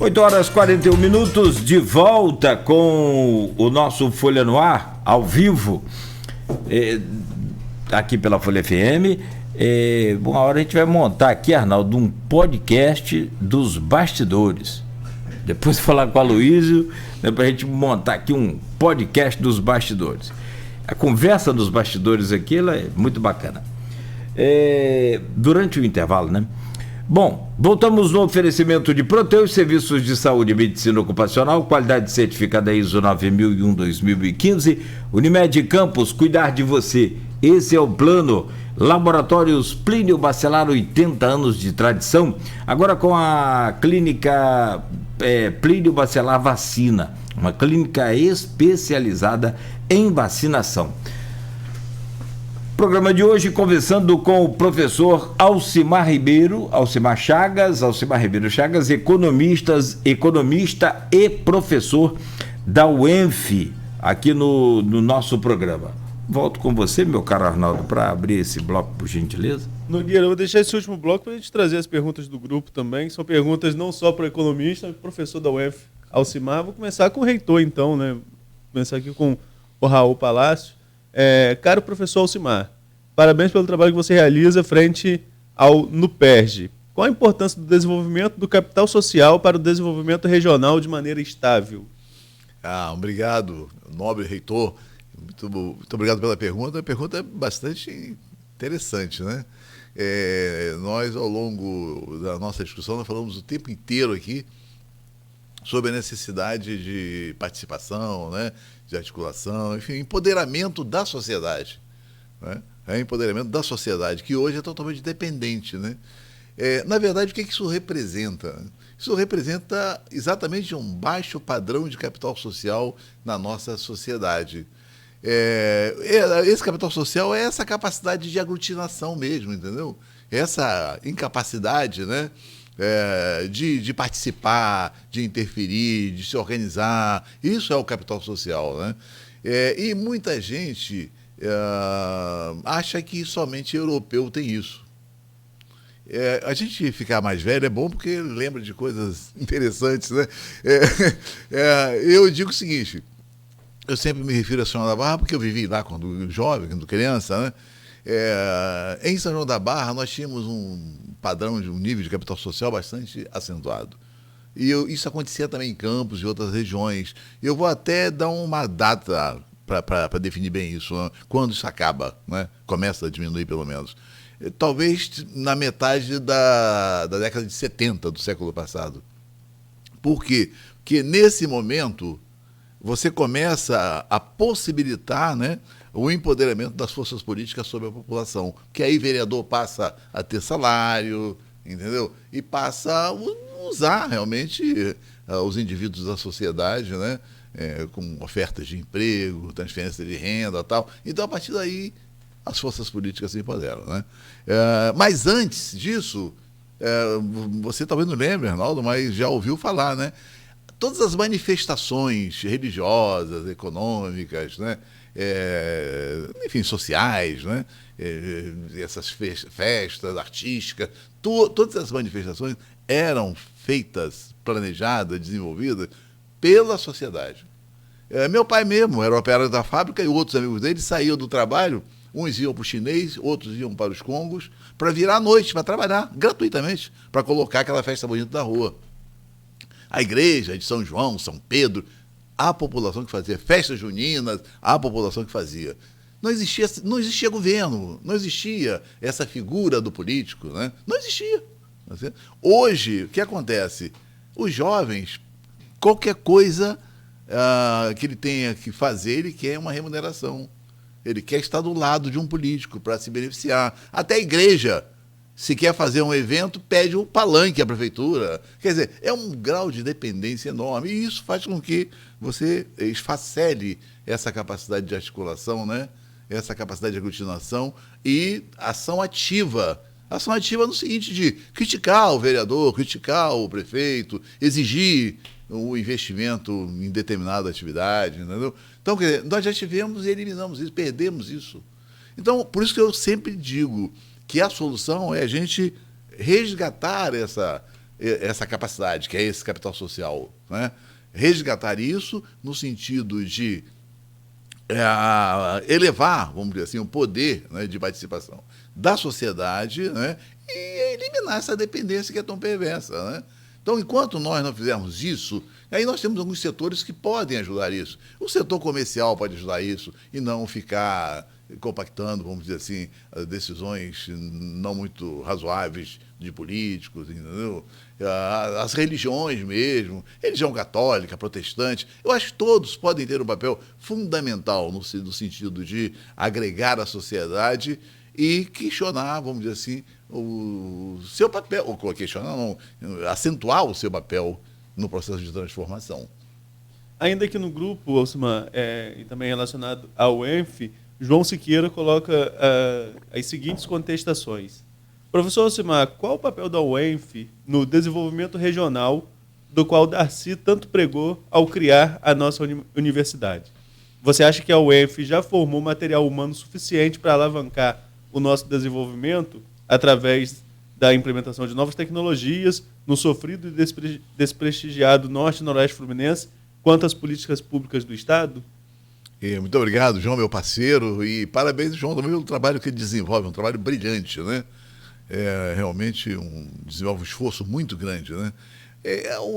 8h41, de volta com o nosso Folha no Ar, ao vivo, aqui pela Folha FM. Bom, a hora a gente vai montar aqui, Arnaldo, um podcast dos bastidores. Depois de falar com a Aloysio, né, pra gente montar aqui um podcast dos bastidores. A conversa dos bastidores aqui, ela é muito bacana. Durante o intervalo, né? Bom, voltamos no oferecimento de Proteus, serviços de saúde e medicina ocupacional, qualidade certificada ISO 9001-2015, Unimed Campos, cuidar de você, esse é o plano. Laboratórios Plínio Bacelar, 80 anos de tradição, agora com a clínica Plínio Bacelar Vacina, uma clínica especializada em vacinação. Programa de hoje conversando com o professor Alcimar Ribeiro Chagas, economista e professor da UENF, aqui no nosso programa. Volto com você, meu caro Arnaldo, para abrir esse bloco, por gentileza. Nogueira, eu vou deixar esse último bloco para a gente trazer as perguntas do grupo também, são perguntas não só para o economista, mas para o professor da UENF, Alcimar. Vou começar com o reitor, então, né? Vou começar aqui com o Raul Palácio. Caro professor Alcimar, parabéns pelo trabalho que você realiza frente ao NUPERJ. Qual a importância do desenvolvimento do capital social para o desenvolvimento regional de maneira estável? Obrigado, nobre reitor. Muito obrigado pela pergunta. A pergunta é bastante interessante, né? Nós, ao longo da nossa discussão, nós falamos o tempo inteiro aqui sobre a necessidade de participação, né? De articulação, enfim, empoderamento da sociedade, né? Empoderamento da sociedade, que hoje é totalmente dependente, né? Na verdade, o que isso representa? Isso representa exatamente um baixo padrão de capital social na nossa sociedade. Esse capital social é essa capacidade de aglutinação mesmo, entendeu? Essa incapacidade, né? De participar, de interferir, de se organizar. Isso é o capital social, né? E muita gente acha que somente europeu tem isso. A gente ficar mais velho é bom porque lembra de coisas interessantes, né? Eu digo o seguinte, eu sempre me refiro a São João da Barra porque eu vivi lá quando jovem, quando criança, né? Em São João da Barra nós tínhamos um padrão, um nível de capital social bastante acentuado. E isso acontecia também em Campos e outras regiões. Eu vou até dar uma data para definir bem isso, né? Quando isso acaba, né? Começa a diminuir pelo menos. Talvez na metade da década de 70 do século passado. Por quê? Porque nesse momento você começa a possibilitar, né, o empoderamento das forças políticas sobre a população. Que aí vereador passa a ter salário, entendeu? E passa a usar realmente os indivíduos da sociedade, né, com ofertas de emprego, transferência de renda e tal. Então, a partir daí, as forças políticas se empoderam, né? Mas antes disso, você talvez não lembre, Arnaldo, mas já ouviu falar, né? Todas as manifestações religiosas, econômicas, né? Enfim, sociais, né? Essas festas artísticas, todas as manifestações eram feitas, planejadas, desenvolvidas pela sociedade. Meu pai mesmo era operário da fábrica e outros amigos dele saíam do trabalho, uns iam para o chinês, outros iam para os congos, para virar à noite, para trabalhar gratuitamente, para colocar aquela festa bonita da rua. A igreja de São João, São Pedro, a população que fazia festas juninas, a população que fazia. Não existia governo, não existia essa figura do político, né? Não existia. Hoje, o que acontece? Os jovens, qualquer coisa que ele tenha que fazer, ele quer uma remuneração. Ele quer estar do lado de um político para se beneficiar. Até a igreja, se quer fazer um evento, pede o palanque à prefeitura. Quer dizer, é um grau de dependência enorme. E isso faz com que você esfacele essa capacidade de articulação, né? Essa capacidade de aglutinação e ação ativa. Ação ativa no seguinte de criticar o vereador, criticar o prefeito, exigir o investimento em determinada atividade, entendeu? Então, quer dizer, nós já tivemos e eliminamos isso, perdemos isso. Então, por isso que eu sempre digo que a solução é a gente resgatar essa capacidade, que é esse capital social, né? Resgatar isso no sentido de elevar, vamos dizer assim, o poder, né, de participação da sociedade, né, e eliminar essa dependência que é tão perversa, né? Então, enquanto nós não fizermos isso, aí nós temos alguns setores que podem ajudar isso. O setor comercial pode ajudar isso e não ficar compactando, vamos dizer assim, decisões não muito razoáveis de políticos, entendeu? As religiões mesmo, religião católica, protestante, eu acho que todos podem ter um papel fundamental no sentido de agregar a sociedade e questionar, vamos dizer assim, o seu papel, ou questionar não, acentuar o seu papel no processo de transformação. Ainda que no grupo, Alcimar, e também relacionado ao ENF, João Siqueira coloca as seguintes contestações. Professor Alcimar, qual o papel da UENF no desenvolvimento regional do qual Darcy tanto pregou ao criar a nossa universidade? Você acha que a UENF já formou material humano suficiente para alavancar o nosso desenvolvimento através da implementação de novas tecnologias no sofrido e desprestigiado Norte e Noroeste Fluminense quanto às políticas públicas do Estado? Muito obrigado, João, meu parceiro, e parabéns, João, também pelo trabalho que ele desenvolve, um trabalho brilhante, né? Realmente desenvolve um esforço muito grande, né?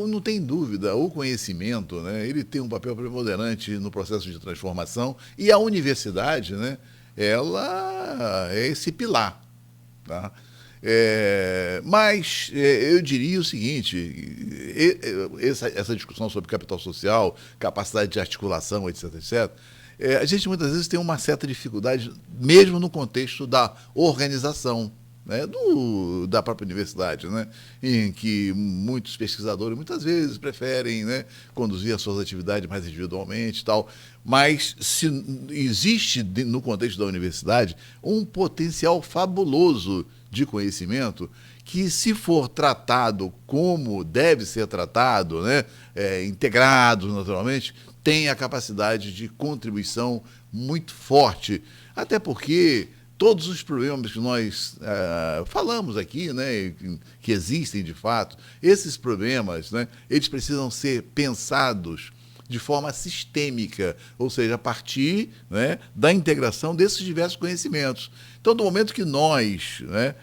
Não tem dúvida, o conhecimento, né, ele tem um papel preponderante no processo de transformação, e a universidade, né, ela é esse pilar, tá? Mas eu diria o seguinte, essa discussão sobre capital social, capacidade de articulação, etc., etc., a gente muitas vezes tem uma certa dificuldade, mesmo no contexto da organização, né, da própria universidade, né, em que muitos pesquisadores muitas vezes preferem, né, conduzir as suas atividades mais individualmente e tal, mas existe no contexto da universidade um potencial fabuloso de conhecimento que, se for tratado como deve ser tratado, né, integrado naturalmente, tem a capacidade de contribuição muito forte, até porque todos os problemas que nós falamos aqui, né, que existem de fato, esses problemas, né, eles precisam ser pensados de forma sistêmica, ou seja, a partir, né, da integração desses diversos conhecimentos. Então, do momento que nós, né,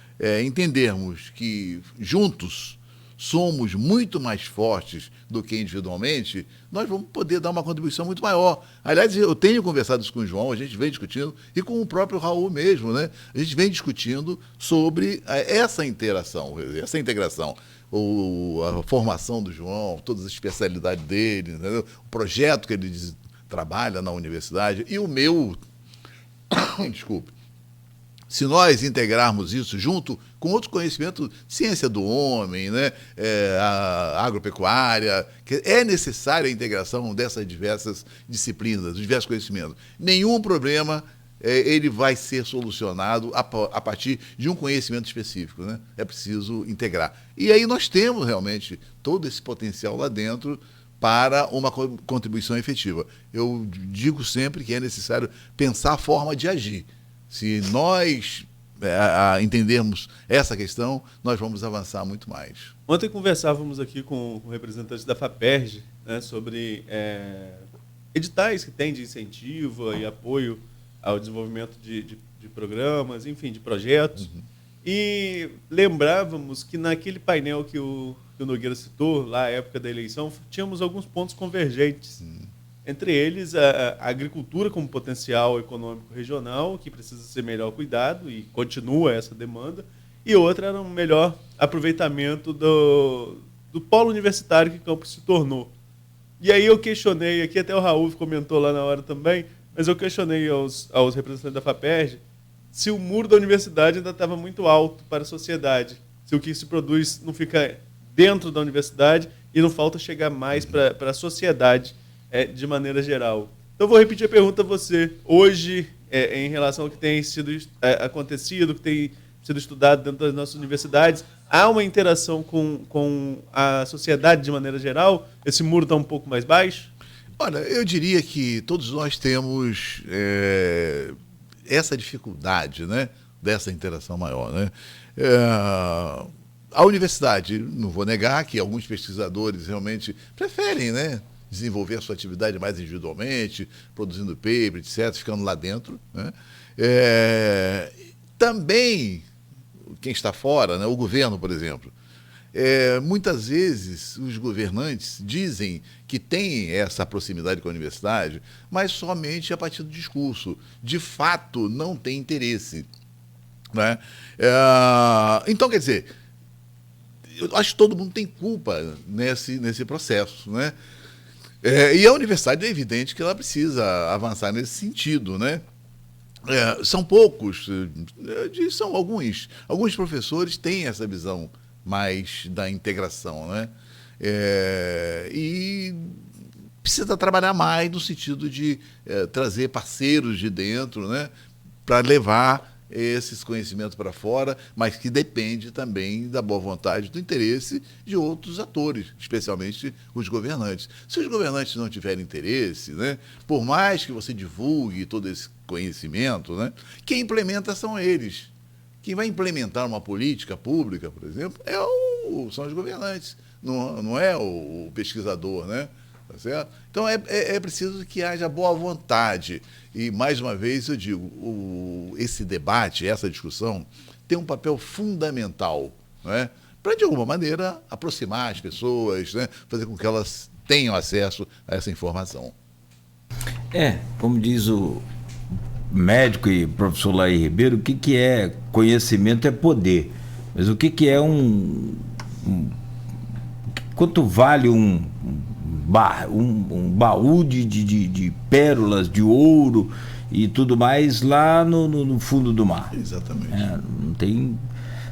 entendermos que juntos somos muito mais fortes do que individualmente, nós vamos poder dar uma contribuição muito maior. Aliás, eu tenho conversado isso com o João, a gente vem discutindo, e com o próprio Raul mesmo, né? A gente vem discutindo sobre essa interação, essa integração. A formação do João, todas as especialidades dele, entendeu? O projeto que ele trabalha na universidade, e o meu, desculpe, se nós integrarmos isso junto com outros conhecimentos, ciência do homem, né, a agropecuária, que é necessária a integração dessas diversas disciplinas, dos diversos conhecimentos. Nenhum problema ele vai ser solucionado a partir de um conhecimento específico, né? É preciso integrar. E aí nós temos realmente todo esse potencial lá dentro para uma contribuição efetiva. Eu digo sempre que é necessário pensar a forma de agir. Se nós entendermos essa questão, nós vamos avançar muito mais. Ontem conversávamos aqui com representantes da FAPERJ, né, sobre editais que tem de incentivo e apoio ao desenvolvimento de programas, enfim, de projetos. Uhum. E lembrávamos que naquele painel que o Nogueira citou, lá à época da eleição, tínhamos alguns pontos convergentes. Uhum. Entre eles, a agricultura como potencial econômico regional, que precisa ser melhor cuidado, e continua essa demanda, e outra era um melhor aproveitamento do polo universitário que Campos se tornou. E aí eu questionei, aqui até o Raul comentou lá na hora também, mas eu questionei aos representantes da FAPERJ se o muro da universidade ainda estava muito alto para a sociedade, se o que se produz não fica dentro da universidade e não falta chegar mais para a sociedade, de maneira geral. Então, vou repetir a pergunta a você. Hoje, em relação ao que tem sido acontecido, que tem sido estudado dentro das nossas universidades, há uma interação com a sociedade de maneira geral? Esse muro está um pouco mais baixo? Olha, eu diria que todos nós temos essa dificuldade, né, dessa interação maior, né? A universidade, não vou negar que alguns pesquisadores realmente preferem, né, desenvolver a sua atividade mais individualmente, produzindo paper, etc., ficando lá dentro, né? Também, quem está fora, né, o governo, por exemplo, muitas vezes os governantes dizem que têm essa proximidade com a universidade, mas somente a partir do discurso. De fato, não tem interesse, né? Então, quer dizer, eu acho que todo mundo tem culpa nesse processo, né? E a universidade é evidente que ela precisa avançar nesse sentido, né? São poucos, são alguns professores têm essa visão mais da integração, né? E precisa trabalhar mais no sentido de trazer parceiros de dentro, né, para levar esses conhecimentos para fora, mas que depende também da boa vontade, do interesse de outros atores, especialmente os governantes. Se os governantes não tiverem interesse, né, por mais que você divulgue todo esse conhecimento, né, quem implementa são eles. Quem vai implementar uma política pública, por exemplo, são os governantes, não é o pesquisador, né? Tá certo? Então é preciso que haja boa vontade. E, mais uma vez, eu digo, esse debate, essa discussão, tem um papel fundamental, né, para, de alguma maneira, aproximar as pessoas, né, fazer com que elas tenham acesso a essa informação. Como diz o médico e professor Laí Ribeiro, o que é conhecimento é poder. Mas o que é quanto vale um baú de pérolas, de ouro e tudo mais lá no fundo do mar? Exatamente. Não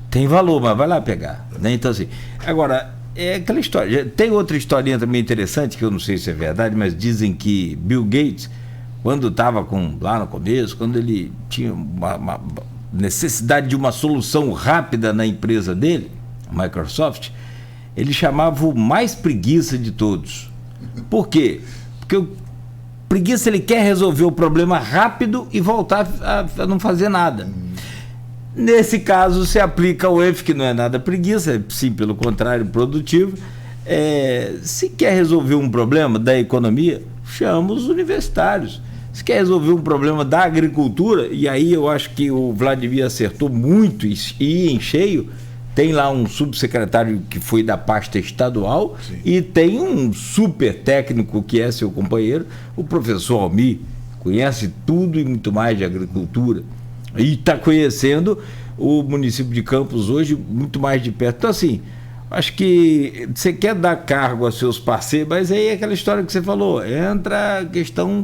tem valor, mas vai lá pegar, né? Então, assim, agora, é aquela história. Tem outra historinha também interessante, que eu não sei se é verdade, mas dizem que Bill Gates, quando estava lá no começo, quando ele tinha uma necessidade de uma solução rápida na empresa dele, a Microsoft, ele chamava o mais preguiça de todos. Por quê? Porque o preguiça, ele quer resolver o problema rápido e voltar a não fazer nada. Nesse caso, se aplica o EF, que não é nada preguiça, sim, pelo contrário, produtivo. Se quer resolver um problema da economia, chama os universitários. Se quer resolver um problema da agricultura, e aí eu acho que o Vladimir acertou muito e em cheio, tem lá um subsecretário que foi da pasta estadual. Sim. E tem um super técnico que é seu companheiro, o professor Almir, conhece tudo e muito mais de agricultura, e está conhecendo o município de Campos hoje muito mais de perto. Então, assim, acho que você quer dar cargo aos seus parceiros, mas aí é aquela história que você falou, entra a questão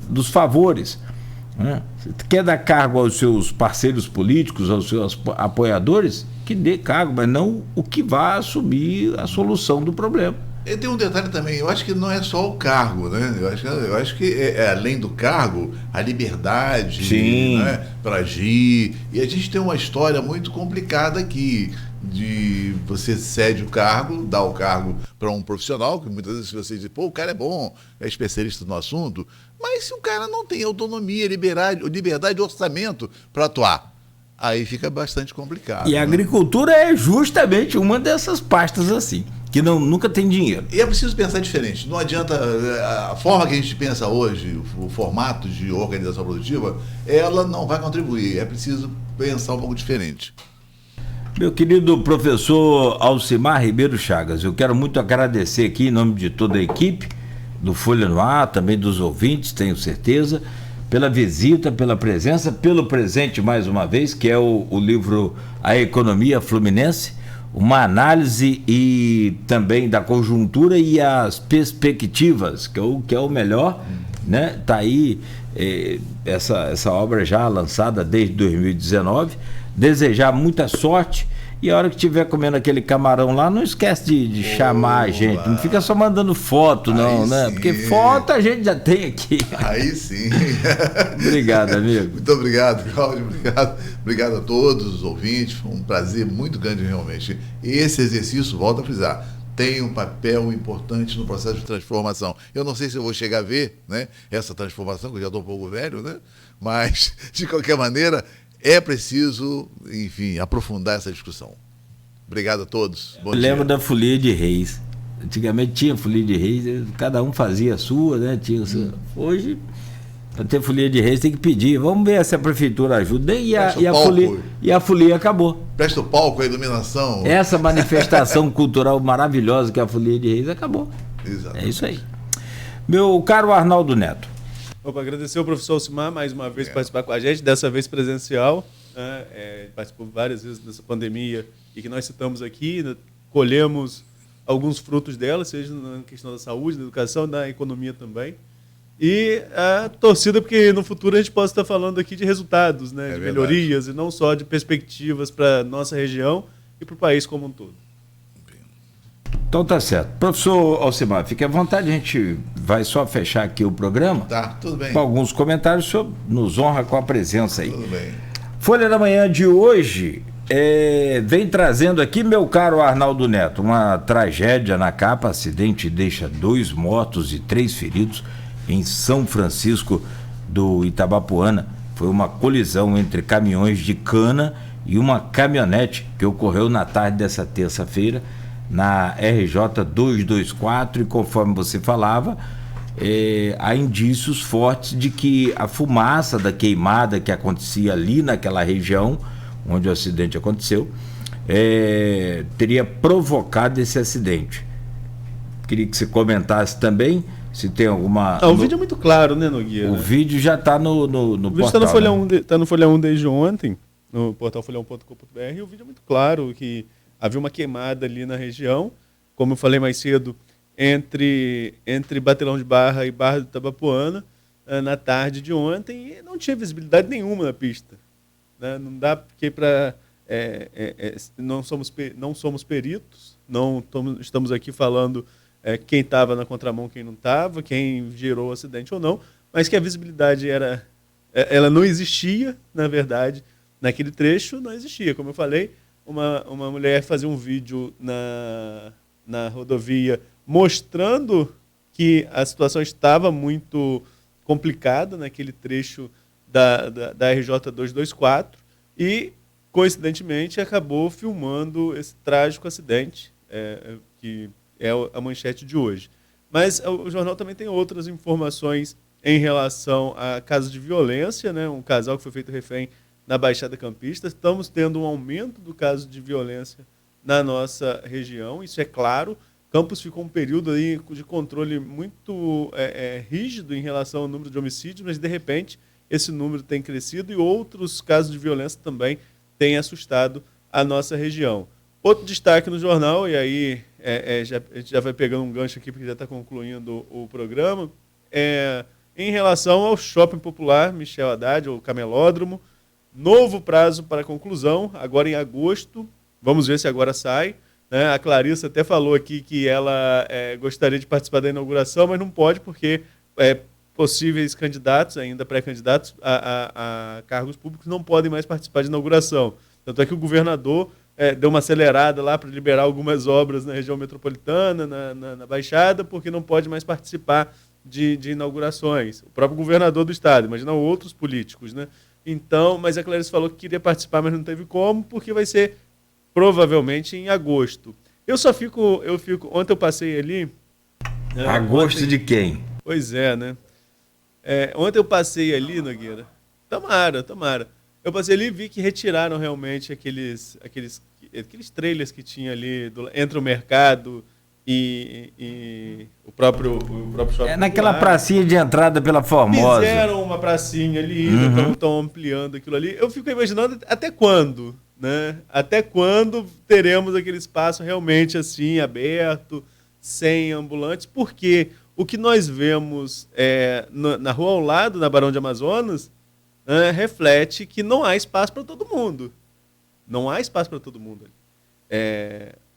dos favores, né? Você quer dar cargo aos seus parceiros políticos, aos seus apoiadores, que dê cargo, mas não o que vai assumir a solução do problema. E tem um detalhe também, eu acho que não é só o cargo, né? Eu acho que além do cargo, a liberdade, né, para agir. E a gente tem uma história muito complicada aqui, de você cede o cargo, dá o cargo para um profissional, que muitas vezes você diz, pô, o cara é bom, é especialista no assunto, mas se o cara não tem autonomia, liberdade de orçamento para atuar, aí fica bastante complicado. E a agricultura é justamente uma dessas pastas assim, que nunca tem dinheiro. E é preciso pensar diferente. Não adianta, a forma que a gente pensa hoje, o formato de organização produtiva, ela não vai contribuir. É preciso pensar um pouco diferente. Meu querido professor Alcimar Ribeiro Chagas, eu quero muito agradecer aqui em nome de toda a equipe do Folha no Ar, também dos ouvintes, tenho certeza, pela visita, pela presença, pelo presente mais uma vez, que é o livro A Economia Fluminense, uma análise e também da conjuntura e as perspectivas, que é o melhor, né? Tá aí essa obra já lançada desde 2019. Desejar muita sorte, e a hora que estiver comendo aquele camarão lá, não esquece de chamar a gente, não fica só mandando foto não, né? Sim. Porque foto a gente já tem aqui. Aí sim. Obrigado, amigo. Muito obrigado, Cláudio, obrigado a todos os ouvintes, foi um prazer muito grande realmente. Esse exercício, volto a frisar, tem um papel importante no processo de transformação. Eu não sei se eu vou chegar a ver, né, essa transformação, que eu já estou um pouco velho, né? Mas, de qualquer maneira, é preciso, enfim, aprofundar essa discussão. Obrigado a todos. Bom dia. Lembro da folia de reis. Antigamente tinha folia de reis, cada um fazia a sua, né? Tinha Hoje, para ter folia de reis, tem que pedir. Vamos ver se a prefeitura ajuda. E a folia acabou. Presta o palco, a iluminação. Essa manifestação cultural maravilhosa que é a folia de reis acabou. Exatamente. É isso aí. Meu caro Arnaldo Neto. Agradecer ao professor Alcimar mais uma vez por participar com a gente, dessa vez presencial. Participou várias vezes dessa pandemia e que nós citamos aqui, né, colhemos alguns frutos dela, seja na questão da saúde, da educação, da economia também. E a torcida, porque no futuro a gente possa estar falando aqui de resultados, né, de melhorias e não só de perspectivas para a nossa região e para o país como um todo. Então tá certo. Professor Alcimar, fique à vontade, a gente vai só fechar aqui o programa. Tá, tudo bem. Com alguns comentários, o senhor nos honra com a presença aí. Tudo bem. Folha da Manhã de hoje vem trazendo aqui, meu caro Arnaldo Neto, uma tragédia na capa. Acidente deixa 2 mortos e 3 feridos em São Francisco do Itabapoana. Foi uma colisão entre caminhões de cana e uma caminhonete que ocorreu na tarde dessa terça-feira na RJ 224, e conforme você falava, há indícios fortes de que a fumaça da queimada que acontecia ali naquela região onde o acidente aconteceu teria provocado esse acidente. Queria que você comentasse também se tem alguma... O vídeo é muito claro, né, Nogueira? O vídeo já está no o vídeo portal. Está no Folha 1 desde ontem, no portal folha1.com.br, e o vídeo é muito claro que havia uma queimada ali na região, como eu falei mais cedo, entre Batelão de Barra e Barra do Itabapoana, na tarde de ontem, e não tinha visibilidade nenhuma na pista. Né? Não dá porque não somos peritos, não estamos aqui falando quem estava na contramão, quem não estava, quem gerou o acidente ou não, mas que a visibilidade ela não existia, na verdade, naquele trecho não existia. Como eu falei, uma mulher fazia um vídeo na rodovia mostrando que a situação estava muito complicada naquele trecho da RJ 224 e, coincidentemente, acabou filmando esse trágico acidente, que é a manchete de hoje. Mas o jornal também tem outras informações em relação a casos de violência, né? Um casal que foi feito refém na Baixada Campista. Estamos tendo um aumento do caso de violência na nossa região, isso é claro. Campos ficou um período aí de controle muito rígido em relação ao número de homicídios, mas de repente esse número tem crescido e outros casos de violência também têm assustado a nossa região. Outro destaque no jornal, e aí a gente já vai pegando um gancho aqui porque já está concluindo o programa, em relação ao Shopping Popular Michel Haddad, ou Camelódromo. Novo prazo para conclusão, agora em agosto. Vamos ver se agora sai. Né? A Clarissa até falou aqui que ela gostaria de participar da inauguração, mas não pode porque possíveis candidatos, ainda pré-candidatos a cargos públicos, não podem mais participar de inauguração. Tanto é que o governador deu uma acelerada lá para liberar algumas obras na região metropolitana, na Baixada, porque não pode mais participar de inaugurações. O próprio governador do estado, imagina outros políticos, né? Então, mas a Clarice falou que queria participar, mas não teve como, porque vai ser provavelmente em agosto. Eu fico. Ontem eu passei ali. Agosto de quem? Pois é, né? Ontem eu passei ali, Nogueira. Tomara. Eu passei ali e vi que retiraram realmente aqueles trailers que tinha ali entre o mercado e o próprio shopping. Naquela pracinha de entrada pela Formosa. Fizeram uma pracinha ali, estão ampliando aquilo ali. Eu fico imaginando até quando, né? Até quando teremos aquele espaço realmente assim, aberto, sem ambulantes? Porque o que nós vemos na rua ao lado, na Barão de Amazonas, reflete que não há espaço para todo mundo. Não há espaço para todo mundo.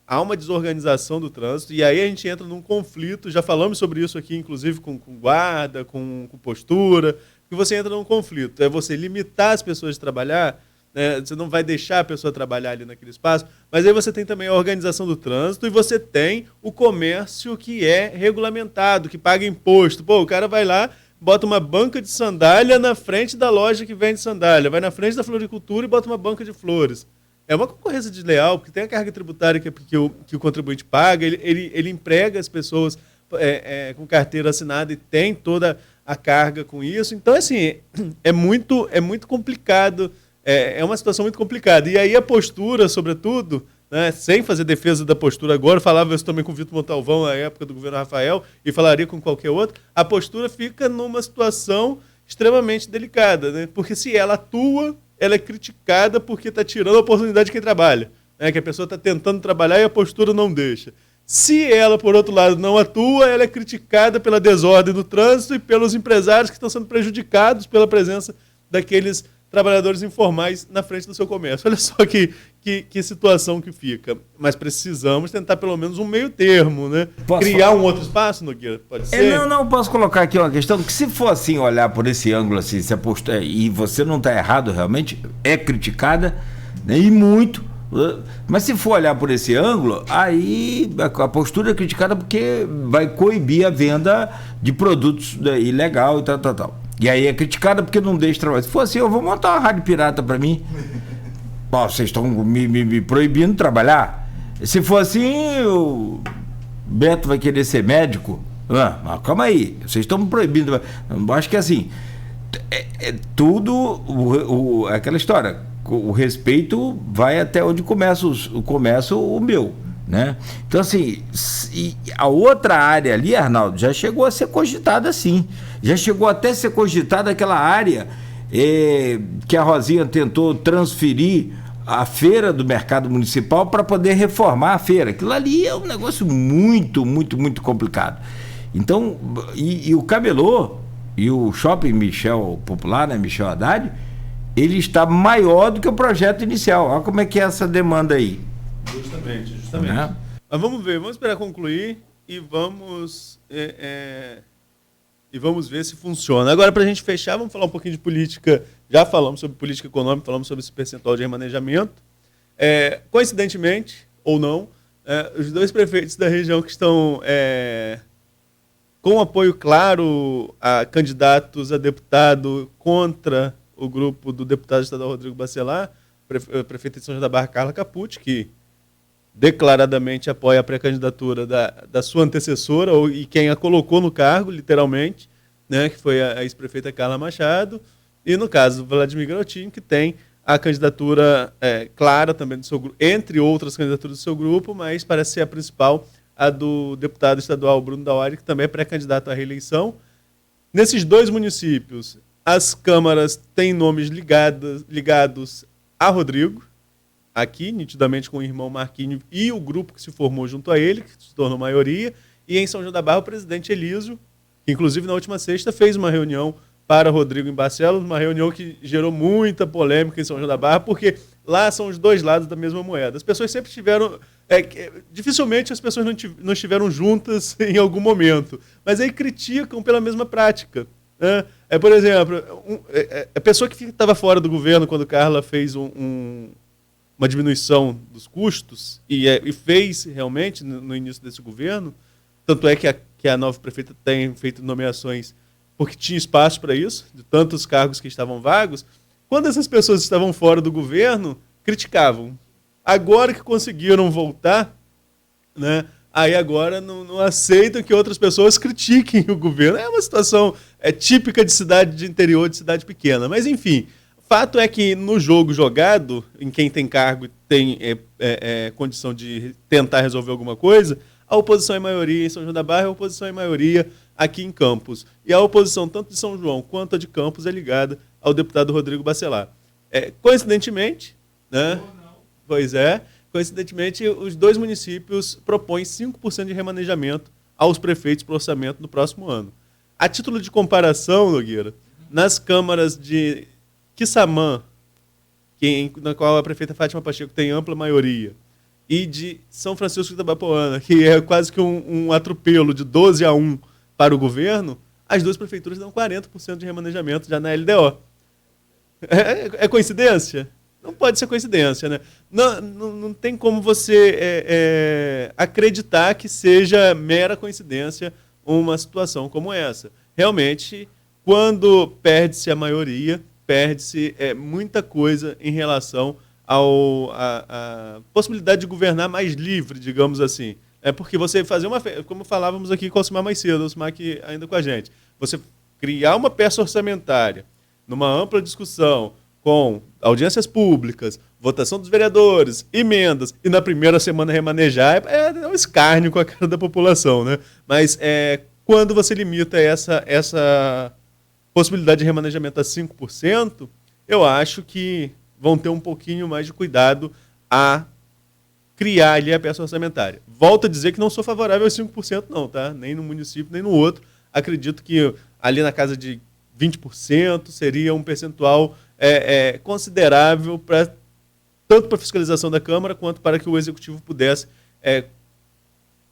Há uma desorganização do trânsito e aí a gente entra num conflito. Já falamos sobre isso aqui, inclusive com guarda, com postura, que você entra num conflito. É você limitar as pessoas de trabalhar, né? Você não vai deixar a pessoa trabalhar ali naquele espaço, mas aí você tem também a organização do trânsito e você tem o comércio que é regulamentado, que paga imposto. Pô, o cara vai lá, bota uma banca de sandália na frente da loja que vende sandália, vai na frente da floricultura e bota uma banca de flores. É uma concorrência desleal, porque tem a carga tributária que o contribuinte paga, ele emprega as pessoas com carteira assinada e tem toda a carga com isso. Então, assim, é muito complicado, é uma situação muito complicada. E aí a postura, sobretudo, né, sem fazer defesa da postura agora, falava isso também com o Vitor Montalvão na época do governo Rafael e falaria com qualquer outro, a postura fica numa situação extremamente delicada, né? Porque se ela atua, ela é criticada porque está tirando a oportunidade de quem trabalha, né? Que a pessoa está tentando trabalhar e a postura não deixa. Se ela, por outro lado, não atua, ela é criticada pela desordem do trânsito e pelos empresários que estão sendo prejudicados pela presença daqueles trabalhadores informais na frente do seu comércio. Olha só que situação que fica. Mas precisamos tentar pelo menos um meio termo, né? Criar um outro espaço, Nogueira? Pode ser? Não, posso colocar aqui uma questão, que se for assim, olhar por esse ângulo, assim, se a postura, e você não está errado realmente, é criticada, né, e muito, mas se for olhar por esse ângulo, aí a postura é criticada porque vai coibir a venda de produtos, né, ilegal e tal. E aí é criticada porque não deixa trabalhar. Se for assim, eu vou montar uma rádio pirata para mim. Bom, vocês estão me proibindo de trabalhar. Se for assim, o Beto vai querer ser médico. Mas calma aí, vocês estão me proibindo. Eu acho que assim, tudo aquela história. O respeito vai até onde começa o meu, né? Então, assim, a outra área ali, Arnaldo, já chegou a ser cogitada, sim. Já chegou até a ser cogitada aquela área que a Rosinha tentou transferir a feira do mercado municipal para poder reformar a feira. Aquilo ali é um negócio muito, muito, muito complicado. Então, e o Camelô e o Shopping Michel Popular, né, Michel Haddad, ele está maior do que o projeto inicial. Olha como é que é essa demanda aí. Justamente. Né? Mas vamos ver, vamos esperar concluir e vamos ver se funciona. Agora, para a gente fechar, vamos falar um pouquinho de política. Já falamos sobre política econômica, falamos sobre esse percentual de remanejamento. Coincidentemente, ou não, os dois prefeitos da região que estão com apoio claro a candidatos a deputado contra o grupo do deputado estadual Rodrigo Bacelar, prefeita de São João da Barra, Carla Capucci, que declaradamente apoia a pré-candidatura da sua antecessora, e quem a colocou no cargo, literalmente, né, que foi a ex-prefeita Carla Machado, e no caso do Vladimir Garotinho, que tem a candidatura clara também do seu grupo, entre outras candidaturas do seu grupo, mas parece ser a principal, a do deputado estadual Bruno Dauari, que também é pré-candidato à reeleição. Nesses dois municípios, as câmaras têm nomes ligados a Rodrigo, aqui, nitidamente com o irmão Marquinhos e o grupo que se formou junto a ele, que se tornou maioria, e em São João da Barra o presidente Elísio, que inclusive na última sexta fez uma reunião para Rodrigo em Barcelos, uma reunião que gerou muita polêmica em São João da Barra, porque lá são os dois lados da mesma moeda. As pessoas sempre tiveram... dificilmente as pessoas não estiveram juntas em algum momento, mas aí criticam pela mesma prática. Né? Por exemplo, a pessoa que estava fora do governo quando Carla fez uma diminuição dos custos, e fez realmente no início desse governo, tanto é que a nova prefeita tem feito nomeações porque tinha espaço para isso, de tantos cargos que estavam vagos. Quando essas pessoas estavam fora do governo, criticavam. Agora que conseguiram voltar, né, aí agora não aceitam que outras pessoas critiquem o governo. É uma situação típica de cidade de interior, de cidade pequena. Mas, enfim, fato é que no jogo jogado, em quem tem cargo e tem condição de tentar resolver alguma coisa, a oposição é maioria em São João da Barra, a oposição é maioria aqui em Campos. E a oposição, tanto de São João quanto a de Campos, é ligada ao deputado Rodrigo Bacelar. Coincidentemente, né? Pois coincidentemente, os dois municípios propõem 5% de remanejamento aos prefeitos para o orçamento no próximo ano. A título de comparação, Nogueira, nas câmaras de Quissamã, na qual a prefeita Fátima Pacheco tem ampla maioria, e de São Francisco de Itabapoana, que é quase que um atropelo de 12-1 para o governo, as duas prefeituras dão 40% de remanejamento já na LDO. É coincidência? Não pode ser coincidência, né? Não tem como você acreditar que seja mera coincidência uma situação como essa. Realmente quando perde-se a maioria, perde-se muita coisa em relação à possibilidade de governar mais livre, digamos assim. É porque você fazer como falávamos aqui com o Alcimar mais cedo, o Alcimar aqui ainda com a gente, você criar uma peça orçamentária numa ampla discussão com audiências públicas, votação dos vereadores, emendas, e na primeira semana remanejar, é um escárnio com a cara da população, né? Mas quando você limita essa possibilidade de remanejamento a 5%, eu acho que vão ter um pouquinho mais de cuidado a criar ali a peça orçamentária. Volto a dizer que não sou favorável aos 5% não, tá? Nem no município, nem no outro. Acredito que ali na casa de 20% seria um percentual considerável tanto para a fiscalização da Câmara quanto para que o Executivo pudesse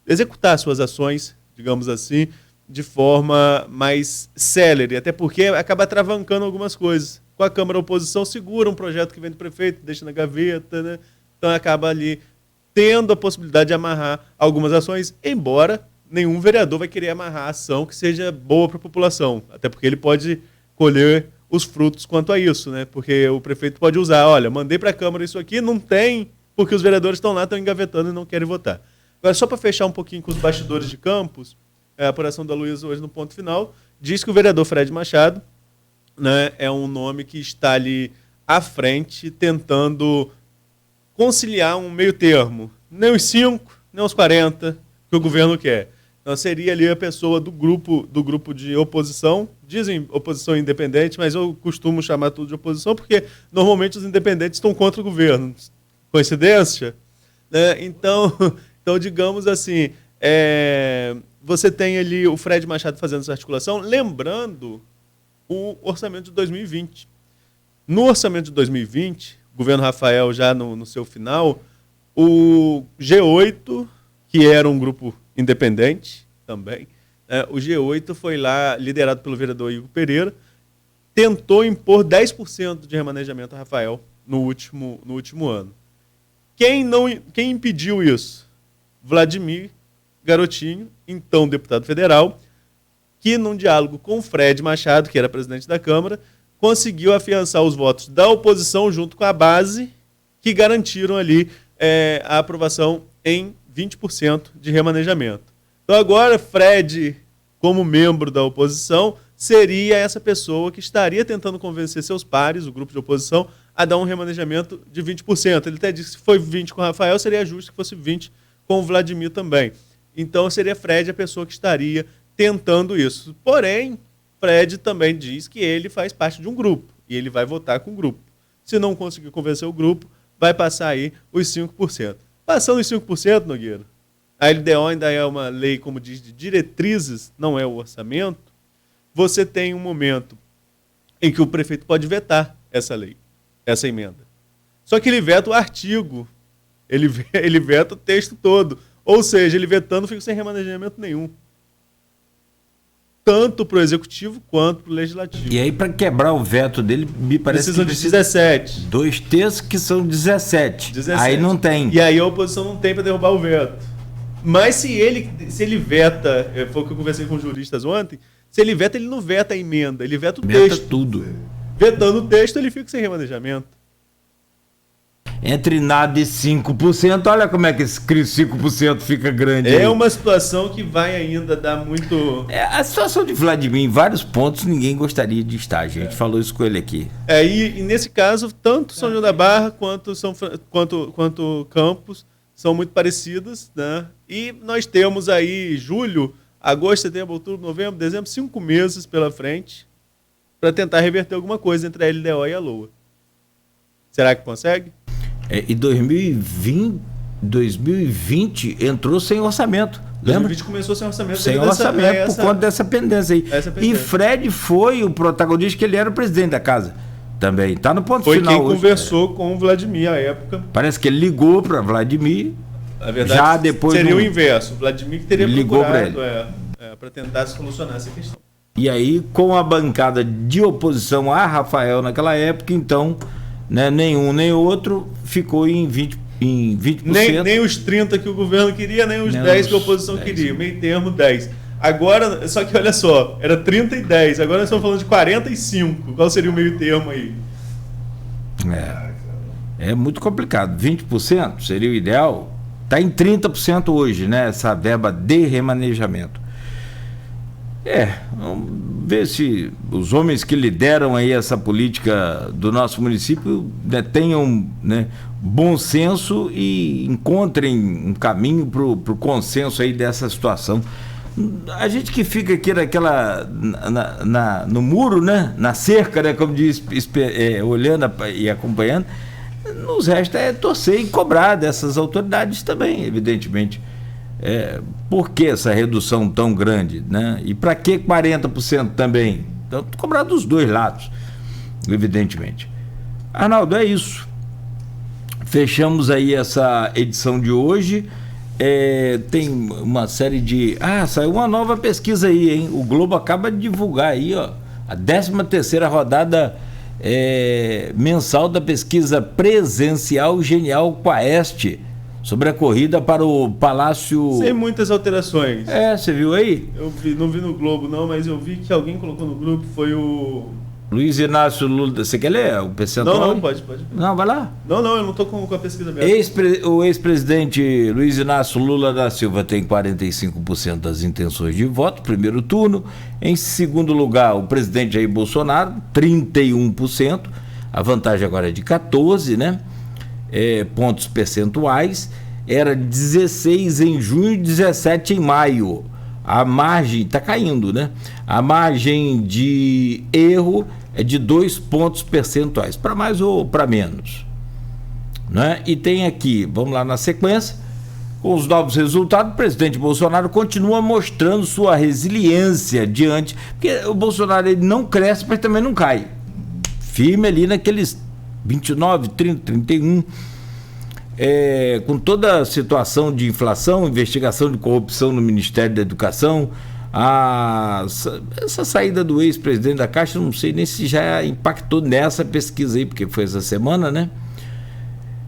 executar suas ações, digamos assim, de forma mais célere, até porque acaba travancando algumas coisas. Com a Câmara, a oposição segura um projeto que vem do prefeito, deixa na gaveta, né? Então acaba ali tendo a possibilidade de amarrar algumas ações, embora nenhum vereador vai querer amarrar a ação que seja boa para a população, até porque ele pode colher os frutos quanto a isso, né? Porque o prefeito pode usar, olha, mandei para a Câmara isso aqui, não tem, porque os vereadores estão lá, estão engavetando e não querem votar. Agora, só para fechar um pouquinho com os bastidores de Campos, a apuração da Luísa hoje no ponto final, diz que o vereador Fred Machado, né, é um nome que está ali à frente, tentando conciliar um meio termo. Nem os 5, nem os 40 que o governo quer. Então seria ali a pessoa do grupo de oposição, dizem oposição independente, mas eu costumo chamar tudo de oposição porque normalmente os independentes estão contra o governo. Coincidência? Né? Então, digamos assim, você tem ali o Fred Machado fazendo essa articulação, lembrando o orçamento de 2020. No orçamento de 2020, o governo Rafael já no seu final, o G8, que era um grupo independente também, o G8 foi lá, liderado pelo vereador Igor Pereira, tentou impor 10% de remanejamento a Rafael no último ano. Quem impediu isso? Vladimir Garotinho, então deputado federal, que num diálogo com Fred Machado, que era presidente da Câmara, conseguiu afiançar os votos da oposição junto com a base, que garantiram ali a aprovação em 20% de remanejamento. Então agora, Fred, como membro da oposição, seria essa pessoa que estaria tentando convencer seus pares, o grupo de oposição, a dar um remanejamento de 20%. Ele até disse que se foi 20% com o Rafael, seria justo que fosse 20% com o Vladimir também. Então seria Fred a pessoa que estaria tentando isso. Porém, Fred também diz que ele faz parte de um grupo e ele vai votar com o grupo. Se não conseguir convencer o grupo, vai passar aí os 5%. Passando os 5%, Nogueira, a LDO ainda é uma lei, como diz, de diretrizes, não é o orçamento. Você tem um momento em que o prefeito pode vetar essa lei, essa emenda. Só que ele veta o artigo, ele veta o texto todo. Ou seja, ele vetando fica sem remanejamento nenhum. Tanto para o Executivo quanto para o Legislativo. E aí, para quebrar o veto dele, me parece precisam de 17. 2 terços que são 17. Aí não tem. E aí a oposição não tem para derrubar o veto. Mas se ele veta, foi o que eu conversei com os juristas ontem, se ele veta, ele não veta a emenda, ele veta o texto. Veta tudo. Vetando o texto, ele fica sem remanejamento. Entre nada e 5%, olha como é que esse 5% fica grande. É uma situação que vai ainda dar muito... A situação de Vladimir, em vários pontos, ninguém gostaria de estar. A gente falou isso com ele aqui. E nesse caso, tanto São João da Barra quanto Campos são muito parecidas, né? E nós temos aí julho, agosto, setembro, outubro, novembro, dezembro, 5 meses pela frente para tentar reverter alguma coisa entre a LDO e a LOA. Será que consegue? E 2020 entrou sem orçamento. Lembra? 2020 começou sem orçamento. Sem orçamento por conta dessa pendência aí. E Fred foi o protagonista, que ele era o presidente da casa também. Está no ponto final. Foi quem conversou com o Vladimir à época. Parece que ele ligou para Vladimir. Na verdade, já depois seria o inverso. O Vladimir que teria ligou para ele. Para tentar solucionar essa questão. E aí, com a bancada de oposição a Rafael naquela época, então... Né, nenhum nem outro ficou em 20%. Nem os 30% que o governo queria, nem os 10% que a oposição queria. Meio termo, 10%. Agora, só que olha só, era 30 e 10, agora nós estamos falando de 45. Qual seria o meio termo aí? É muito complicado. 20% seria o ideal. Está em 30% hoje, né? Essa verba de remanejamento. Vamos ver se os homens que lideram aí essa política do nosso município, né, tenham, né, bom senso e encontrem um caminho para o consenso aí dessa situação. A gente que fica aqui no muro, né, na cerca, né, como diz, olhando e acompanhando, nos resta torcer e cobrar dessas autoridades também, evidentemente. Por que essa redução tão grande, né? E para que 40% também? Então, cobrar dos dois lados, evidentemente. Arnaldo, é isso. Fechamos aí essa edição de hoje. Tem uma série de... saiu uma nova pesquisa aí, hein? O Globo acaba de divulgar aí, ó, a 13ª rodada mensal da pesquisa presencial Genial Quaest, sobre a corrida para o Palácio... Sem muitas alterações. Você viu aí? Eu não vi no Globo não, mas eu vi que alguém colocou no grupo, foi o... Luiz Inácio Lula... Você quer ler o percentual? Não, pode. Não, vai lá. Não, eu não estou com a pesquisa aberta. O ex-presidente Luiz Inácio Lula da Silva tem 45% das intenções de voto, primeiro turno. Em segundo lugar, o presidente Jair Bolsonaro, 31%. A vantagem agora é de 14%, né? Pontos percentuais. Era 16 em junho e 17 em maio. A margem está caindo, né? A margem de erro é de 2 pontos percentuais, para mais ou para menos, né? E tem aqui, vamos lá na sequência, com os novos resultados, o presidente Bolsonaro continua mostrando sua resiliência diante, porque o Bolsonaro, ele não cresce, mas também não cai, firme ali naqueles 29, 30, 31, com toda a situação de inflação, investigação de corrupção no Ministério da Educação, essa saída do ex-presidente da Caixa, não sei nem se já impactou nessa pesquisa aí, porque foi essa semana, né?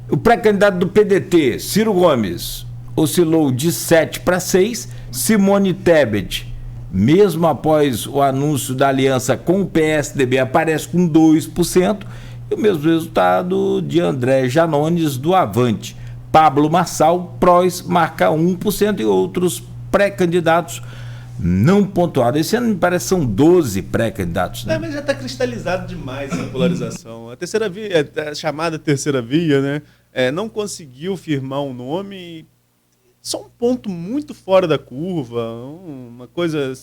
O pré-candidato do PDT, Ciro Gomes, oscilou de 7 para 6. Simone Tebet, mesmo após o anúncio da aliança com o PSDB, aparece com 2%. E o mesmo resultado de André Janones, do Avante. Pablo Marçal, PROS, marca 1%, e outros pré-candidatos não pontuaram. Esse ano me parece que são 12 pré-candidatos, né? Mas já está cristalizado demais essa polarização. A terceira via, a chamada terceira via, né? Não conseguiu firmar um nome. Só um ponto muito fora da curva, uma coisa,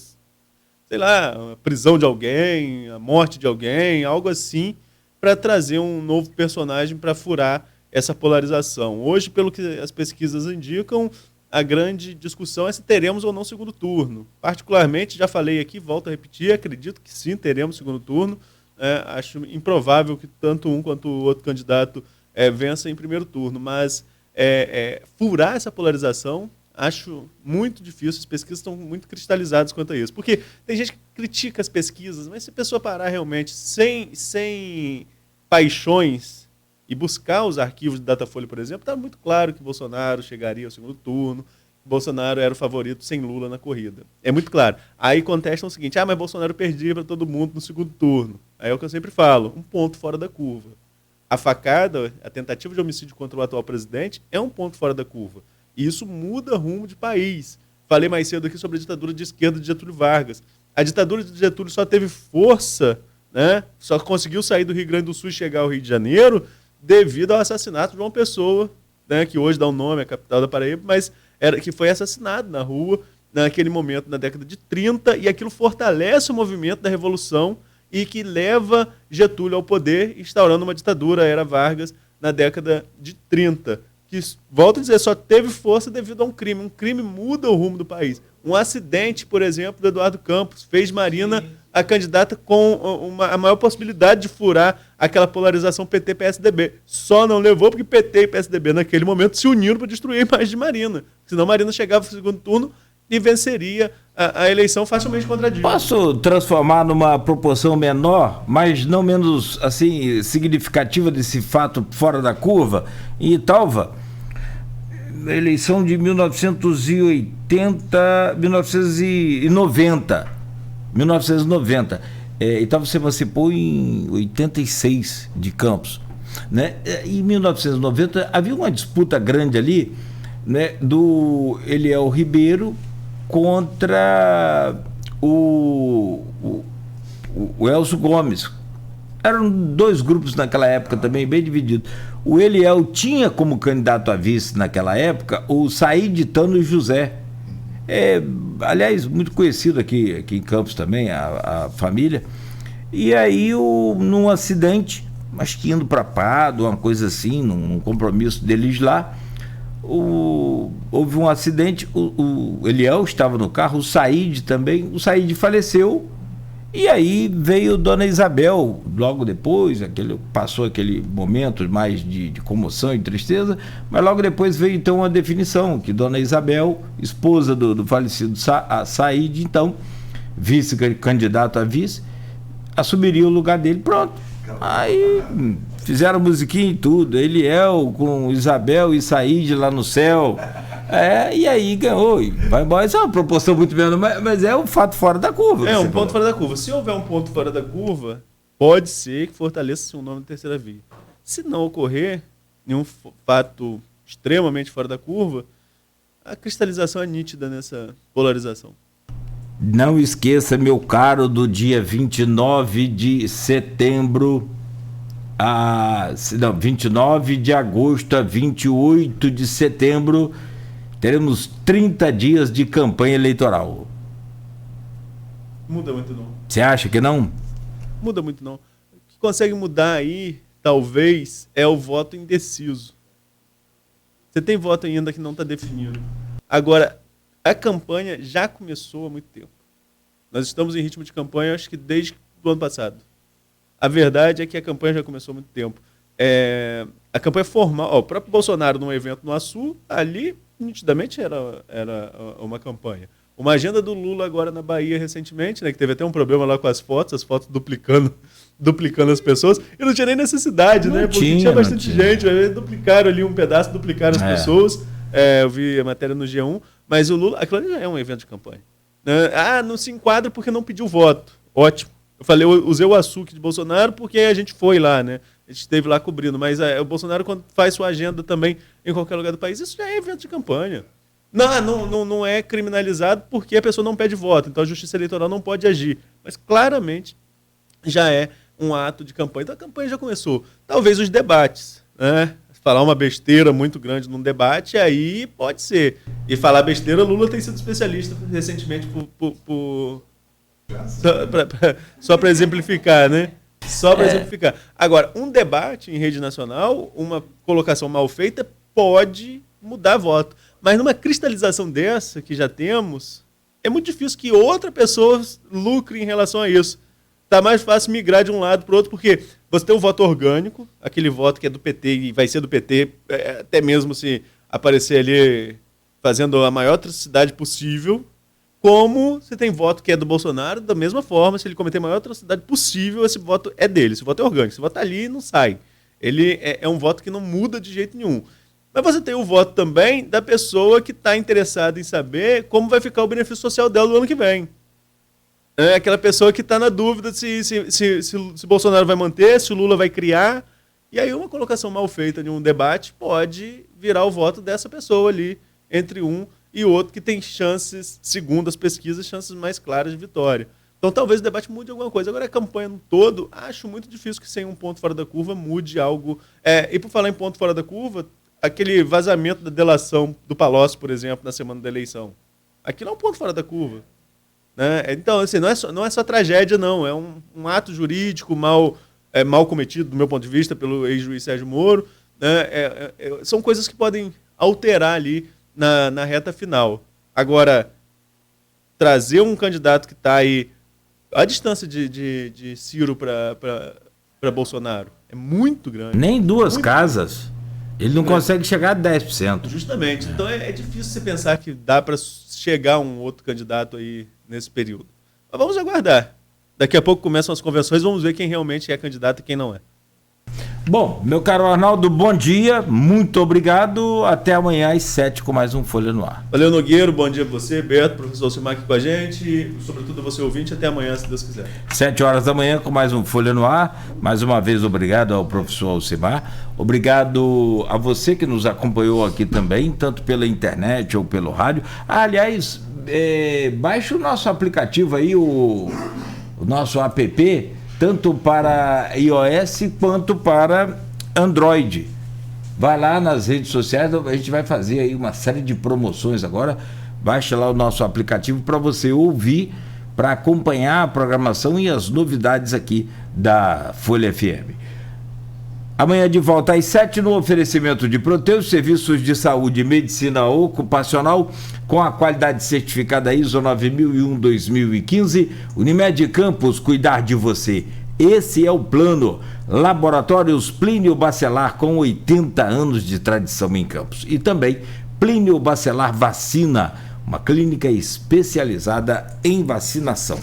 sei lá, a prisão de alguém, a morte de alguém, algo assim, para trazer um novo personagem para furar essa polarização. Hoje, pelo que as pesquisas indicam, a grande discussão é se teremos ou não segundo turno. Particularmente, já falei aqui, volto a repetir, acredito que sim, teremos segundo turno. Acho improvável que tanto um quanto o outro candidato vença em primeiro turno, mas furar essa polarização acho muito difícil. As pesquisas estão muito cristalizadas quanto a isso. Porque tem gente que critica as pesquisas, mas se a pessoa parar realmente sem paixões e buscar os arquivos de Datafolha, por exemplo, está muito claro que Bolsonaro chegaria ao segundo turno, Bolsonaro era o favorito sem Lula na corrida. É muito claro. Aí contestam o seguinte, mas Bolsonaro perdia para todo mundo no segundo turno. Aí é o que eu sempre falo, um ponto fora da curva. A facada, a tentativa de homicídio contra o atual presidente é um ponto fora da curva. E isso muda rumo de país. Falei mais cedo aqui sobre a ditadura de esquerda de Getúlio Vargas. A ditadura de Getúlio só teve força, né? Só conseguiu sair do Rio Grande do Sul e chegar ao Rio de Janeiro devido ao assassinato de João Pessoa, né? Que hoje dá um nome à capital da Paraíba, mas que foi assassinado na rua naquele momento, na década de 30, e aquilo fortalece o movimento da Revolução e que leva Getúlio ao poder, instaurando uma ditadura, a Era Vargas, na década de 30. Que, volto a dizer, só teve força devido a um crime. Um crime muda o rumo do país. Um acidente, por exemplo, do Eduardo Campos, fez Marina a candidata com a maior possibilidade de furar aquela polarização PT-PSDB. Só não levou porque PT e PSDB, naquele momento, se uniram para destruir a imagem de Marina. Senão Marina chegava no segundo turno e venceria a eleição facilmente contra Dilma. Posso transformar numa proporção menor, mas não menos assim significativa desse fato fora da curva? Em Italva, eleição de 1990. Então você emancipou em 86 de Campos, né? Em 1990 havia uma disputa grande ali, né, do Eliel Ribeiro contra o Elcio Gomes. Eram dois grupos naquela época também bem divididos. O Eliel tinha como candidato a vice naquela época o Saíde Tano José. Aliás, muito conhecido aqui em Campos também, a família. E aí, num acidente, acho que indo para Pádua, uma coisa assim, num compromisso deles lá, houve um acidente, o Eliel estava no carro, o Saíde também, o Saíde faleceu. E aí veio Dona Isabel, logo depois, passou aquele momento mais de comoção e tristeza, mas logo depois veio então a definição, que Dona Isabel, esposa do falecido Saíde, então, vice-candidato a vice, assumiria o lugar dele, pronto. Aí fizeram musiquinha e tudo, Eliel com Isabel e Saíde lá no céu. E aí ganhou, e vai embora. Isso é uma proporção muito menos, mas é um fato fora da curva. É um ponto fora da curva. Se houver um ponto fora da curva, pode ser que fortaleça o nome da terceira via. Se não ocorrer nenhum fato extremamente fora da curva, a cristalização é nítida nessa polarização. Não esqueça, meu caro, do dia 29 de setembro 29 de agosto a 28 de setembro, teremos 30 dias de campanha eleitoral. Muda muito não. Você acha que não? Muda muito não. O que consegue mudar aí, talvez, é o voto indeciso. Você tem voto ainda que não está definido. Agora, a campanha já começou há muito tempo. Nós estamos em ritmo de campanha, acho que desde o ano passado. A verdade é que a campanha já começou há muito tempo. A campanha formal, o próprio Bolsonaro num evento no Açu, ali nitidamente era uma campanha. Uma agenda do Lula agora na Bahia recentemente, né, que teve até um problema lá com as fotos duplicando as pessoas, e não tinha nem necessidade, né? Porque tinha bastante gente, duplicaram ali um pedaço, duplicaram as pessoas. Eu vi a matéria no G1, mas o Lula, aquilo ali já é um evento de campanha. Não se enquadra porque não pediu voto. Ótimo. Eu usei o açúcar de Bolsonaro porque a gente foi lá, né? A gente esteve lá cobrindo, mas o Bolsonaro, quando faz sua agenda também em qualquer lugar do país, isso já é evento de campanha. Não é criminalizado porque a pessoa não pede voto, então a Justiça Eleitoral não pode agir. Mas claramente já é um ato de campanha. Então a campanha já começou. Talvez os debates, né? Falar uma besteira muito grande num debate, aí pode ser. E falar besteira, Lula tem sido especialista recentemente só para exemplificar, né? Só para exemplificar. Agora, um debate em rede nacional, uma colocação mal feita, pode mudar voto. Mas numa cristalização dessa que já temos, é muito difícil que outra pessoa lucre em relação a isso. Tá mais fácil migrar de um lado para o outro, porque você tem um voto orgânico, aquele voto que é do PT e vai ser do PT, até mesmo se aparecer ali fazendo a maior atrocidade possível, como você tem voto que é do Bolsonaro, da mesma forma, se ele cometer a maior atrocidade possível, esse voto é dele, esse voto é orgânico, esse voto tá ali e não sai. Ele é um voto que não muda de jeito nenhum. Mas você tem o voto também da pessoa que está interessada em saber como vai ficar o benefício social dela no ano que vem. É aquela pessoa que está na dúvida se Bolsonaro vai manter, se o Lula vai criar. E aí uma colocação mal feita em um debate pode virar o voto dessa pessoa ali, entre um e outro, que tem chances, segundo as pesquisas, chances mais claras de vitória. Então talvez o debate mude alguma coisa. Agora a campanha no todo, acho muito difícil que sem um ponto fora da curva mude algo. E por falar em ponto fora da curva, aquele vazamento da delação do Palocci, por exemplo, na semana da eleição. Aquilo é um ponto fora da curva. Né? Então, assim, não é só tragédia, não. É um ato jurídico mal cometido, do meu ponto de vista, pelo ex-juiz Sérgio Moro. Né? São coisas que podem alterar ali na reta final. Agora, trazer um candidato que está aí a distância de Ciro para Bolsonaro é muito grande. Nem duas casas. Ele não consegue chegar a 10%. Justamente. Então é difícil você pensar que dá para chegar um outro candidato aí nesse período. Mas vamos aguardar. Daqui a pouco começam as convenções, vamos ver quem realmente é candidato e quem não é. Bom, meu caro Arnaldo, bom dia, muito obrigado. Até amanhã às 7 com mais um Folha no Ar. Valeu, Nogueiro, bom dia pra você, Beto, professor Alcimar aqui com a gente e, sobretudo, você ouvinte, até amanhã, se Deus quiser. 7 horas da manhã com mais um Folha no Ar. Mais uma vez, obrigado ao professor Alcimar. Obrigado a você que nos acompanhou aqui também, tanto pela internet ou pelo rádio. Aliás, baixe o nosso aplicativo aí, o nosso app, tanto para iOS quanto para Android. Vai lá nas redes sociais, a gente vai fazer aí uma série de promoções agora. Baixe lá o nosso aplicativo para você ouvir, para acompanhar a programação e as novidades aqui da Folha FM. Amanhã de volta às 7 no oferecimento de Proteus, serviços de saúde e medicina ocupacional com a qualidade certificada ISO 9001-2015. Unimed Campos, cuidar de você. Esse é o plano. Laboratórios Plínio Bacelar com 80 anos de tradição em Campos. E também Plínio Bacelar Vacina, uma clínica especializada em vacinação.